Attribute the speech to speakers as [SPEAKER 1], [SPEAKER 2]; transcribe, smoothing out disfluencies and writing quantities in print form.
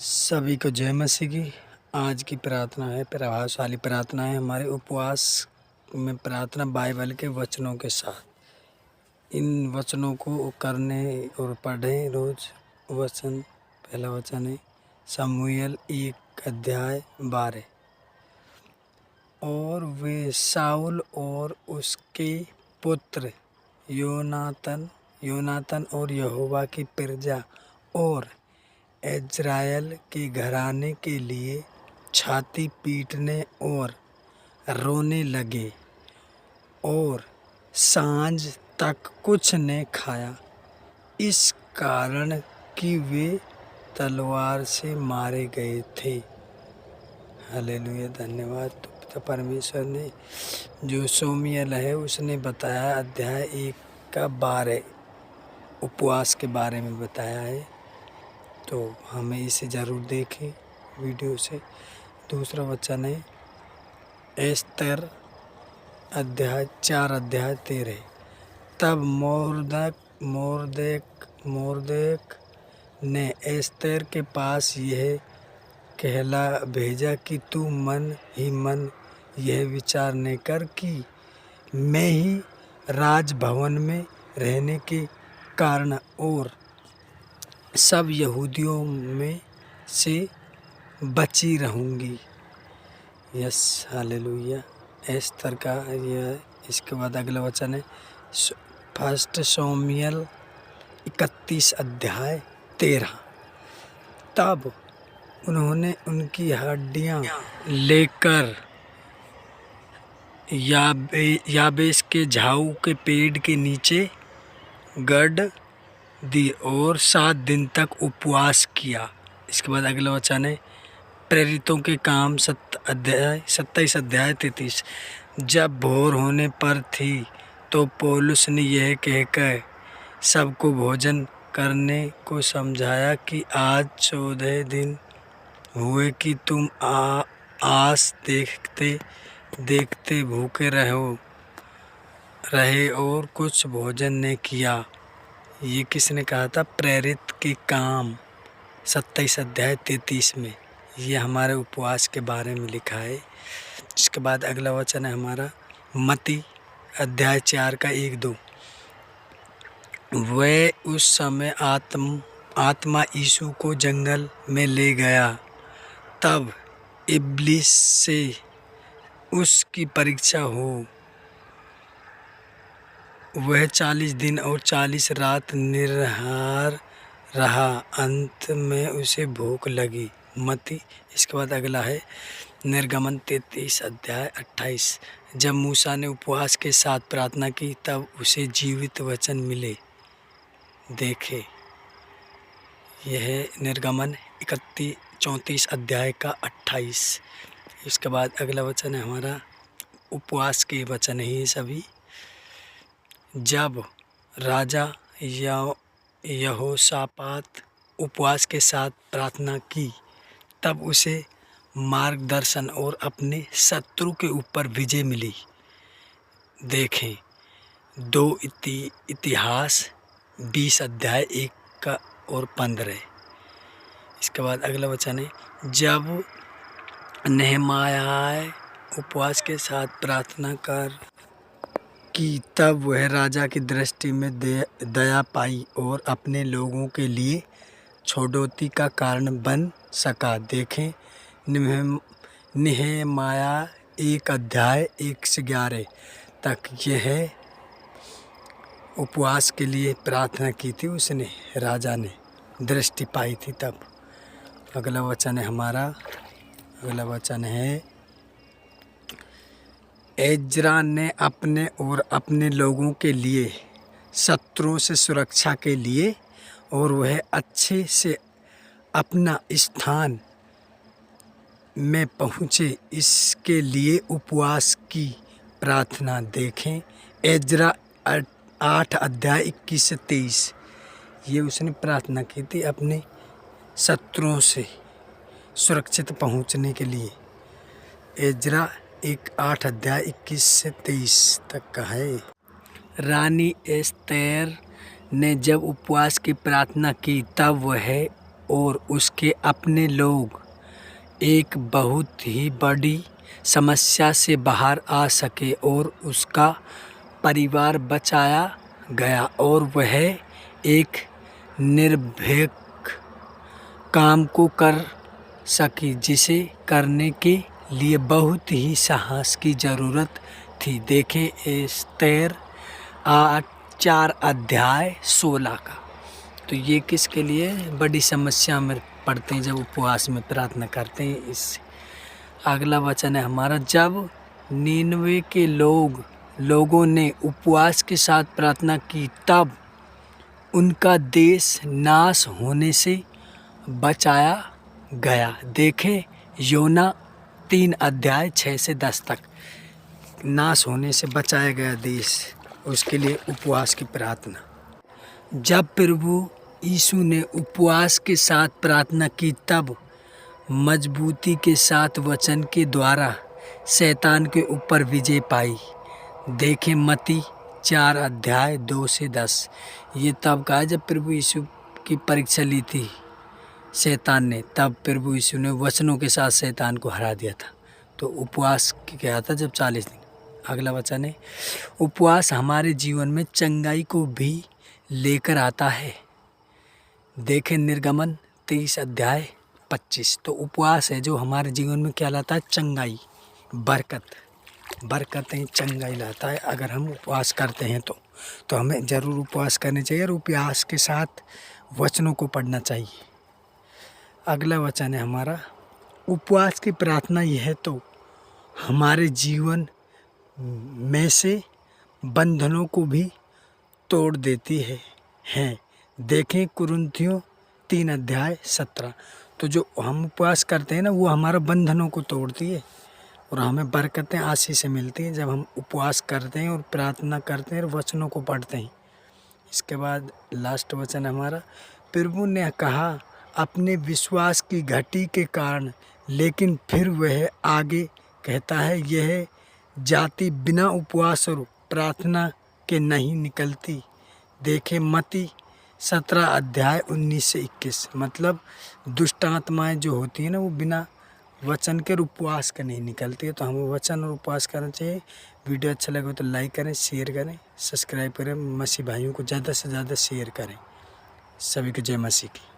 [SPEAKER 1] सभी को जय मसीह की। आज की प्रार्थना है, प्रभावशाली प्रार्थना है हमारे उपवास में प्रार्थना बाइबल के वचनों के साथ। इन वचनों को करने और पढ़ें रोज। वचन, पहला वचन है शमूएल 1:12। और वे शाऊल और उसके पुत्र योनातन और यहोवा की प्रजा और इज़राइल के घराने के लिए छाती पीटने और रोने लगे और सांझ तक कुछ न खाया, इस कारण कि वे तलवार से मारे गए थे। हालेलुया, धन्यवाद। तो परमेश्वर ने जो शमूएल है उसने बताया, अध्याय 1:12 उपवास के बारे में बताया है। तो हमें इसे ज़रूर देखें वीडियो से। दूसरा वचन है एस्तर अध्याय 4:13। तब मोर्देक ने एस्तर के पास यह कहला भेजा कि तू मन ही मन यह विचार न कर कि मैं ही राजभवन में रहने के कारण और सब यहूदियों में से बची रहूँगी। Yes, hallelujah. एस्तर का यह। इसके बाद अगला वचन है फर्स्ट शमूएल 31:13। तब उन्होंने उनकी हड्डियाँ लेकर याबेश के झाऊ के पेड़ के नीचे गड़ दी और 7 दिन तक उपवास किया। इसके बाद अगला वचन है प्रेरितों के काम 27:33। जब भोर होने पर थी तो पौलुस ने यह कहकर सबको भोजन करने को समझाया कि आज 14 दिन हुए कि तुम आस देखते देखते भूखे रहे और कुछ भोजन ने किया। ये किसने कहा था? प्रेरित के काम 27:33 में ये हमारे उपवास के बारे में लिखा है। इसके बाद अगला वचन है हमारा मत्ती अध्याय 4:1-2। वह उस समय आत्मा यीशु को जंगल में ले गया। तब इब्लीस से उसकी परीक्षा हो। वह 40 दिन और 40 रात निराहार रहा। अंत में उसे भूख लगी। मत्ती। इसके बाद अगला है निर्गमन 33:28। जब मूसा ने उपवास के साथ प्रार्थना की तब उसे जीवित वचन मिले। देखे, यह निर्गमन 34:28। इसके बाद अगला वचन है हमारा उपवास के वचन ही सभी। जब राजा यहोशापात उपवास के साथ प्रार्थना की तब उसे मार्गदर्शन और अपने शत्रु के ऊपर विजय मिली। देखें 2 इतिहास 20:1-15। इसके बाद अगला वचन है जब नहमायाह उपवास के साथ प्रार्थना कर की तब वह राजा की दृष्टि में दया पाई और अपने लोगों के लिए छुड़ौती का कारण बन सका। देखें नहमायाह 1:1-11 तक यह उपवास के लिए प्रार्थना की थी उसने, राजा ने दृष्टि पाई थी तब। अगला वचन है हमारा, अगला वचन है एज्रा ने अपने और अपने लोगों के लिए शत्रुओं से सुरक्षा के लिए और वह अच्छे से अपना स्थान में पहुँचे इसके लिए उपवास की प्रार्थना। देखें एज्रा 8:21-23। ये उसने प्रार्थना की थी अपने शत्रुओं से सुरक्षित पहुँचने के लिए। एज्रा 8:21-23 तक का है। रानी एस्तेर ने जब उपवास की प्रार्थना की तब वह और उसके अपने लोग एक बहुत ही बड़ी समस्या से बाहर आ सके और उसका परिवार बचाया गया और वह एक निर्भीक काम को कर सकी जिसे करने के लिए बहुत ही साहस की ज़रूरत थी। देखें एस्तेर 4 अध्याय 16 का। तो ये किसके लिए बड़ी समस्या में पड़ते हैं जब उपवास में प्रार्थना करते हैं। इस अगला वचन है हमारा, जब नीनवे के लोगों ने उपवास के साथ प्रार्थना की तब उनका देश नाश होने से बचाया गया। देखें योना 3 अध्याय 6 से 10 तक। नाश होने से बचाया गया देश, उसके लिए उपवास की प्रार्थना। जब प्रभु यीशु ने उपवास के साथ प्रार्थना की तब मजबूती के साथ वचन के द्वारा शैतान के ऊपर विजय पाई। देखें मत्ती 4 अध्याय 2 से 10। ये तब कहा जब प्रभु यीशु की परीक्षा ली थी शैतान ने, तब प्रभु यीशु ने वचनों के साथ शैतान को हरा दिया था। तो उपवास क्या था जब 40 दिन। अगला वचन है, उपवास हमारे जीवन में चंगाई को भी लेकर आता है। देखें निर्गमन 23 अध्याय 25। तो उपवास है जो हमारे जीवन में क्या लाता है, चंगाई, बरकतें चंगाई लाता है। अगर हम उपवास करते हैं तो हमें ज़रूर उपवास करने चाहिए और उपवास के साथ वचनों को पढ़ना चाहिए। अगला वचन है हमारा, उपवास की प्रार्थना यह तो हमारे जीवन में से बंधनों को भी तोड़ देती है। देखें कुरिन्थियों 3 अध्याय 17। तो जो हम उपवास करते हैं ना, वो हमारे बंधनों को तोड़ती है और हमें बरकतें आशीष से मिलती हैं जब हम उपवास करते हैं और प्रार्थना करते हैं और वचनों को पढ़ते हैं। इसके बाद लास्ट वचन हमारा, प्रभु ने कहा अपने विश्वास की घटी के कारण, लेकिन फिर वह आगे कहता है, यह जाति बिना उपवास और प्रार्थना के नहीं निकलती। देखें मत्ती 17 अध्याय 19 से 21। मतलब दुष्ट आत्माएँ जो होती हैं ना, वो बिना वचन के और उपवास के नहीं निकलती है। तो हमें वचन और उपवास करना चाहिए। वीडियो अच्छा लगे तो लाइक करें, शेयर करें, सब्सक्राइब करें। मसीह भाइयों को ज़्यादा से ज़्यादा शेयर करें। सभी को जय मसीह की।